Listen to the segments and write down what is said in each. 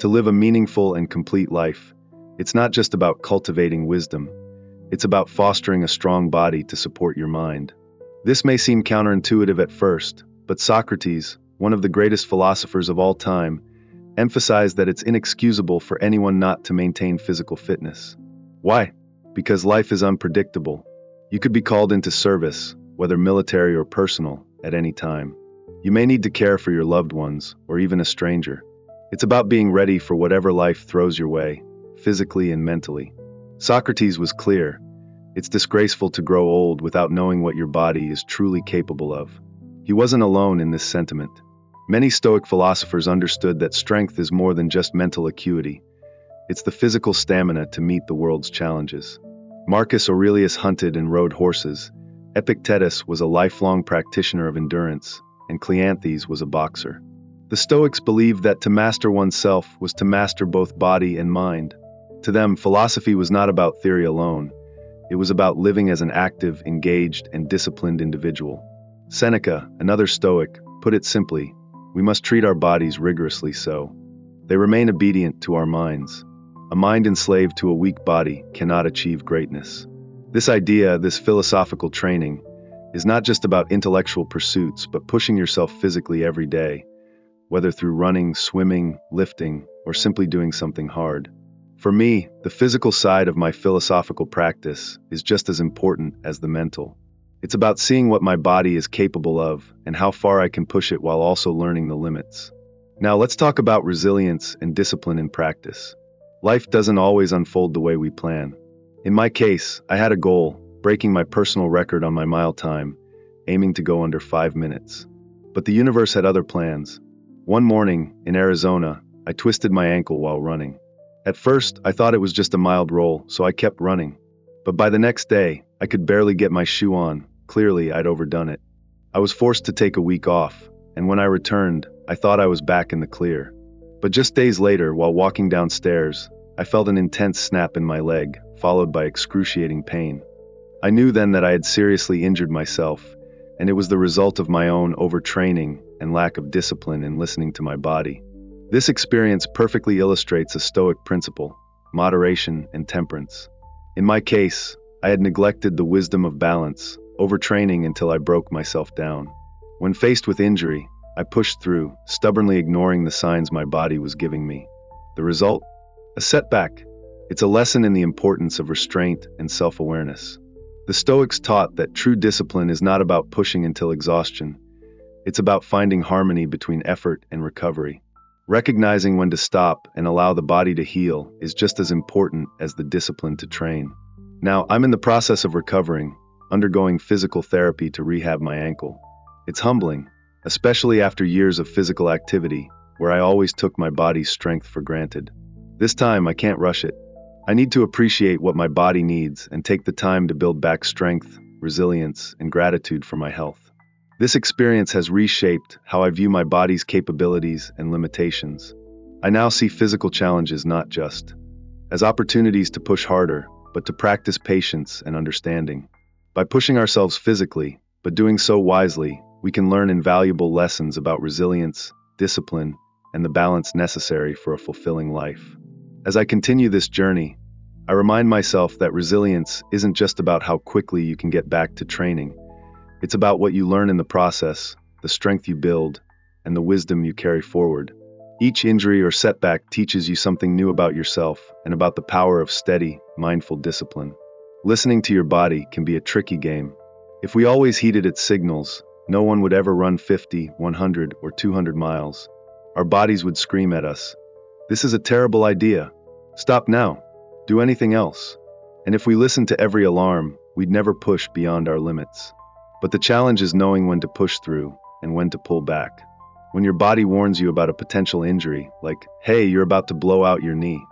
To live a meaningful and complete life, it's not just about cultivating wisdom, it's about fostering a strong body to support your mind. This may seem counterintuitive at first, but Socrates, one of the greatest philosophers of all time, emphasized that it's inexcusable for anyone not to maintain physical fitness. Why? Because life is unpredictable. You could be called into service, whether military or personal, at any time. You may need to care for your loved ones, or even a stranger. It's about being ready for whatever life throws your way, physically and mentally. Socrates was clear. It's disgraceful to grow old without knowing what your body is truly capable of. He wasn't alone in this sentiment. Many Stoic philosophers understood that strength is more than just mental acuity. It's the physical stamina to meet the world's challenges. Marcus Aurelius hunted and rode horses. Epictetus was a lifelong practitioner of endurance, and Cleanthes was a boxer. The Stoics believed that to master oneself was to master both body and mind. To them, philosophy was not about theory alone. It was about living as an active, engaged, and disciplined individual. Seneca, another Stoic, put it simply, we must treat our bodies rigorously so. They remain obedient to our minds. A mind enslaved to a weak body cannot achieve greatness. This idea, this philosophical training, is not just about intellectual pursuits, but pushing yourself physically every day, whether through running, swimming, lifting, or simply doing something hard. For me, the physical side of my philosophical practice is just as important as the mental. It's about seeing what my body is capable of and how far I can push it while also learning the limits. Now let's talk about resilience and discipline in practice. Life doesn't always unfold the way we plan. In my case, I had a goal, breaking my personal record on my mile time, aiming to go under 5 minutes. But the universe had other plans. One morning, in Arizona, I twisted my ankle while running. At first, I thought it was just a mild roll, so I kept running. But by the next day, I could barely get my shoe on. Clearly, I'd overdone it. I was forced to take a week off, and when I returned, I thought I was back in the clear. But just days later, while walking downstairs, I felt an intense snap in my leg, followed by excruciating pain. I knew then that I had seriously injured myself, and it was the result of my own overtraining and lack of discipline in listening to my body. This experience perfectly illustrates a Stoic principle: moderation and temperance. In my case, I had neglected the wisdom of balance, overtraining until I broke myself down. When faced with injury, I pushed through, stubbornly ignoring the signs my body was giving me. The result? A setback. It's a lesson in the importance of restraint and self-awareness. The Stoics taught that true discipline is not about pushing until exhaustion. It's about finding harmony between effort and recovery. Recognizing when to stop and allow the body to heal is just as important as the discipline to train. Now, I'm in the process of recovering, undergoing physical therapy to rehab my ankle. It's humbling, especially after years of physical activity, where I always took my body's strength for granted. This time, I can't rush it. I need to appreciate what my body needs and take the time to build back strength, resilience, and gratitude for my health. This experience has reshaped how I view my body's capabilities and limitations. I now see physical challenges not just as opportunities to push harder, but to practice patience and understanding. By pushing ourselves physically, but doing so wisely, we can learn invaluable lessons about resilience, discipline, and the balance necessary for a fulfilling life. As I continue this journey, I remind myself that resilience isn't just about how quickly you can get back to training. It's about what you learn in the process, the strength you build, and the wisdom you carry forward. Each injury or setback teaches you something new about yourself and about the power of steady, mindful discipline. Listening to your body can be a tricky game. If we always heeded its signals, no one would ever run 50, 100, or 200 miles. Our bodies would scream at us, "This is a terrible idea. Stop now. Do anything else." And if we listened to every alarm, we'd never push beyond our limits. But the challenge is knowing when to push through and when to pull back. When your body warns you about a potential injury, like, "Hey, you're about to blow out your knee,"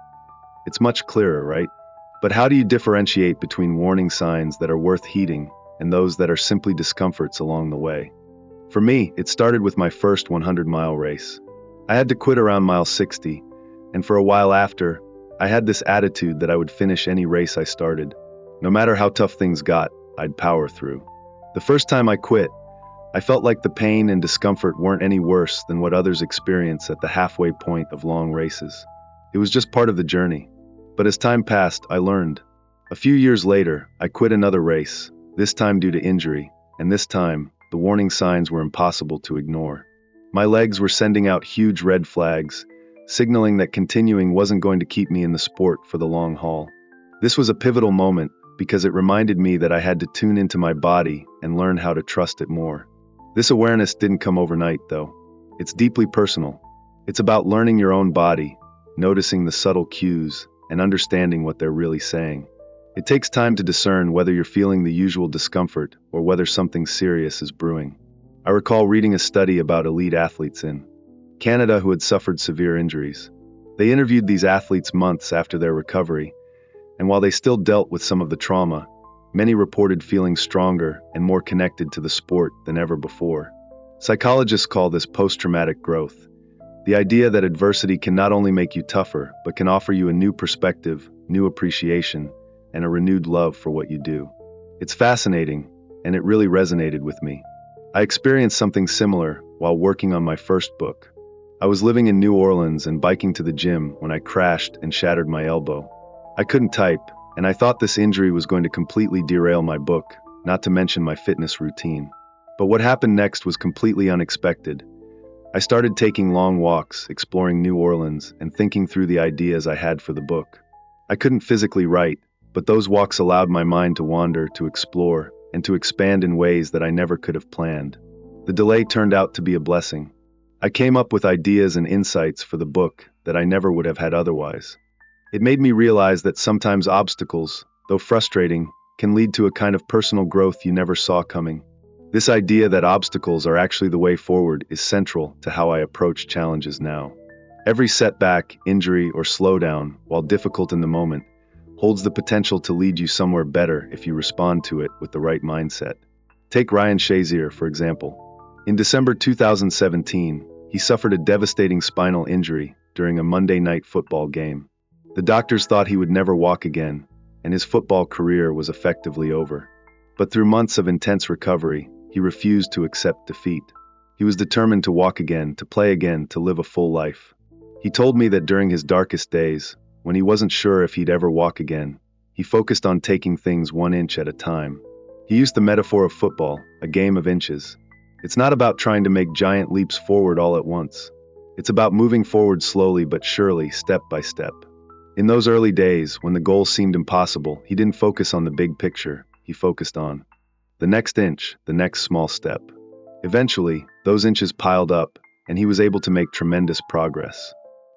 it's much clearer, right? But how do you differentiate between warning signs that are worth heeding and those that are simply discomforts along the way? For me, it started with my first 100-mile race. I had to quit around mile 60, and for a while after, I had this attitude that I would finish any race I started. No matter how tough things got, I'd power through. The first time I quit, I felt like the pain and discomfort weren't any worse than what others experience at the halfway point of long races. It was just part of the journey. But as time passed, I learned. A few years later, I quit another race, this time due to injury, and this time, the warning signs were impossible to ignore. My legs were sending out huge red flags, signaling that continuing wasn't going to keep me in the sport for the long haul. This was a pivotal moment because it reminded me that I had to tune into my body and learn how to trust it more. This awareness didn't come overnight, though. It's deeply personal. It's about learning your own body, noticing the subtle cues, and understanding what they're really saying. It takes time to discern whether you're feeling the usual discomfort or whether something serious is brewing. I recall reading a study about elite athletes in Canada who had suffered severe injuries. They interviewed these athletes months after their recovery, and while they still dealt with some of the trauma, many reported feeling stronger and more connected to the sport than ever before. Psychologists call this post-traumatic growth, the idea that adversity can not only make you tougher, but can offer you a new perspective, new appreciation, and a renewed love for what you do. It's fascinating, and it really resonated with me. I experienced something similar while working on my first book. I was living in New Orleans and biking to the gym when I crashed and shattered my elbow. I couldn't type, and I thought this injury was going to completely derail my book, not to mention my fitness routine. But what happened next was completely unexpected. I started taking long walks, exploring New Orleans, and thinking through the ideas I had for the book. I couldn't physically write, but those walks allowed my mind to wander, to explore, and to expand in ways that I never could have planned. The delay turned out to be a blessing. I came up with ideas and insights for the book that I never would have had otherwise. It made me realize that sometimes obstacles, though frustrating, can lead to a kind of personal growth you never saw coming. This idea that obstacles are actually the way forward is central to how I approach challenges now. Every setback, injury, or slowdown, while difficult in the moment, holds the potential to lead you somewhere better if you respond to it with the right mindset. Take Ryan Shazier, for example. In December 2017, he suffered a devastating spinal injury during a Monday night football game. The doctors thought he would never walk again, and his football career was effectively over. But through months of intense recovery, he refused to accept defeat. He was determined to walk again, to play again, to live a full life. He told me that during his darkest days, when he wasn't sure if he'd ever walk again, he focused on taking things 1 inch at a time. He used the metaphor of football, a game of inches. It's not about trying to make giant leaps forward all at once. It's about moving forward slowly but surely, step by step. In those early days, when the goal seemed impossible, he didn't focus on the big picture. He focused on the next inch, the next small step. Eventually, those inches piled up, and he was able to make tremendous progress.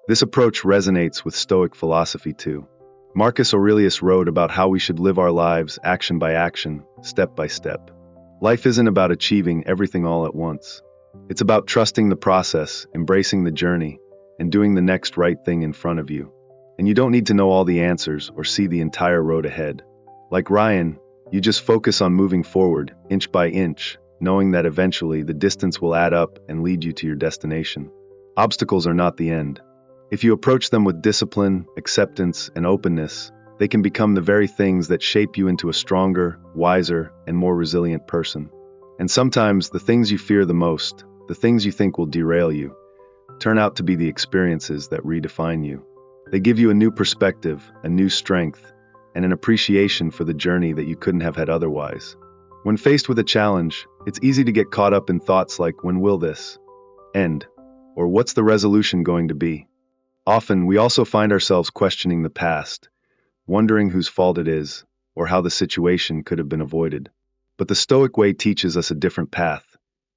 This approach resonates with Stoic philosophy too. Marcus Aurelius wrote about how we should live our lives action by action, step by step. Life isn't about achieving everything all at once. It's about trusting the process, embracing the journey, and doing the next right thing in front of you. And you don't need to know all the answers or see the entire road ahead. Like Ryan, you just focus on moving forward, inch by inch, knowing that eventually the distance will add up and lead you to your destination. Obstacles are not the end. If you approach them with discipline, acceptance, and openness, they can become the very things that shape you into a stronger, wiser, and more resilient person. And sometimes the things you fear the most, the things you think will derail you, turn out to be the experiences that redefine you. They give you a new perspective, a new strength, and an appreciation for the journey that you couldn't have had otherwise. When faced with a challenge, it's easy to get caught up in thoughts like, when will this end? Or what's the resolution going to be? Often, we also find ourselves questioning the past, wondering whose fault it is, or how the situation could have been avoided. But the Stoic way teaches us a different path.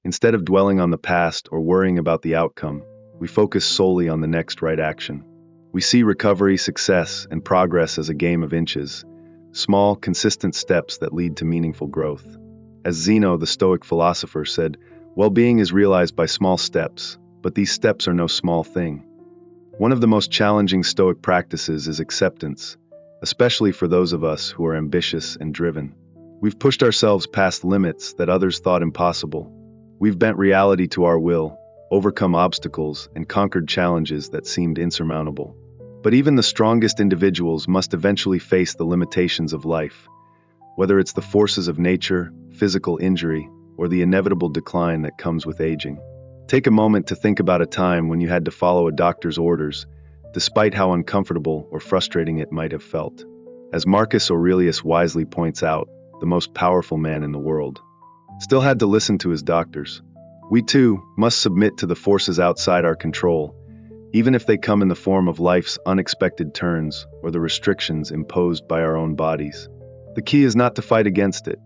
Instead of dwelling on the past or worrying about the outcome, we focus solely on the next right action. We see recovery, success, and progress as a game of inches, small, consistent steps that lead to meaningful growth. As Zeno, the Stoic philosopher, said, well-being is realized by small steps, but these steps are no small thing. One of the most challenging Stoic practices is acceptance, especially for those of us who are ambitious and driven. We've pushed ourselves past limits that others thought impossible. We've bent reality to our will, overcome obstacles, and conquered challenges that seemed insurmountable. But even the strongest individuals must eventually face the limitations of life, whether it's the forces of nature, physical injury, or the inevitable decline that comes with aging. Take a moment to think about a time when you had to follow a doctor's orders, despite how uncomfortable or frustrating it might have felt. As Marcus Aurelius wisely points out, the most powerful man in the world still had to listen to his doctors. We too must submit to the forces outside our control, even if they come in the form of life's unexpected turns or the restrictions imposed by our own bodies. The key is not to fight against it.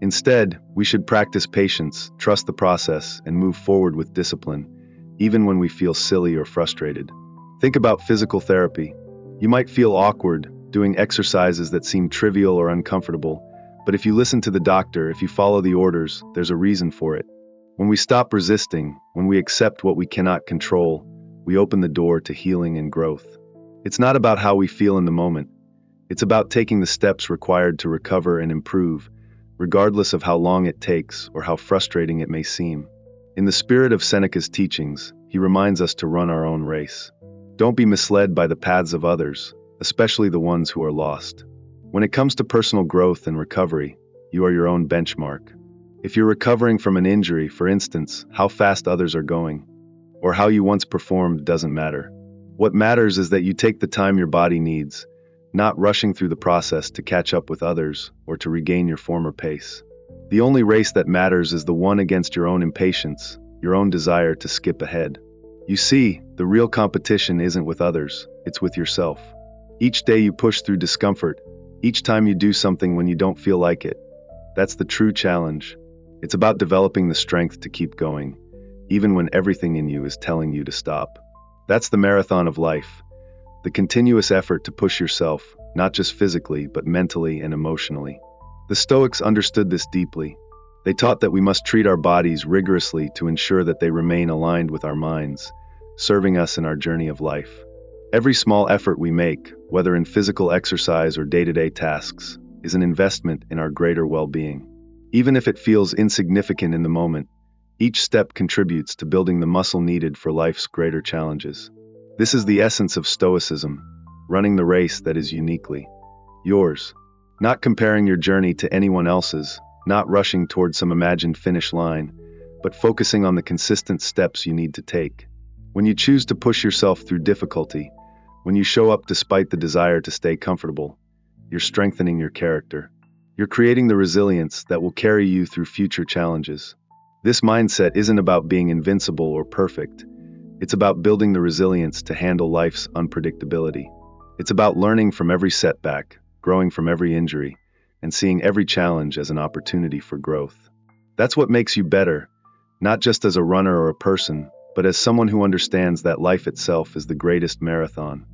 Instead, we should practice patience, trust the process, and move forward with discipline, even when we feel silly or frustrated. Think about physical therapy. You might feel awkward doing exercises that seem trivial or uncomfortable, but if you listen to the doctor, if you follow the orders, there's a reason for it. When we stop resisting, when we accept what we cannot control, we open the door to healing and growth. It's not about how we feel in the moment. It's about taking the steps required to recover and improve, regardless of how long it takes or how frustrating it may seem. In the spirit of Seneca's teachings, he reminds us to run our own race. Don't be misled by the paths of others, especially the ones who are lost. When it comes to personal growth and recovery, you are your own benchmark. If you're recovering from an injury, for instance, how fast others are going, or how you once performed doesn't matter. What matters is that you take the time your body needs, not rushing through the process to catch up with others or to regain your former pace. The only race that matters is the one against your own impatience, your own desire to skip ahead. You see, the real competition isn't with others, it's with yourself. Each day you push through discomfort, each time you do something when you don't feel like it. That's the true challenge. It's about developing the strength to keep going, even when everything in you is telling you to stop. That's the marathon of life, the continuous effort to push yourself, not just physically, but mentally and emotionally. The Stoics understood this deeply. They taught that we must treat our bodies rigorously to ensure that they remain aligned with our minds, serving us in our journey of life. Every small effort we make, whether in physical exercise or day-to-day tasks, is an investment in our greater well-being. Even if it feels insignificant in the moment, each step contributes to building the muscle needed for life's greater challenges. This is the essence of Stoicism, running the race that is uniquely yours. Not comparing your journey to anyone else's, not rushing toward some imagined finish line, but focusing on the consistent steps you need to take. When you choose to push yourself through difficulty, when you show up despite the desire to stay comfortable, you're strengthening your character. You're creating the resilience that will carry you through future challenges. This mindset isn't about being invincible or perfect. It's about building the resilience to handle life's unpredictability. It's about learning from every setback, growing from every injury, and seeing every challenge as an opportunity for growth. That's what makes you better, not just as a runner or a person, but as someone who understands that life itself is the greatest marathon.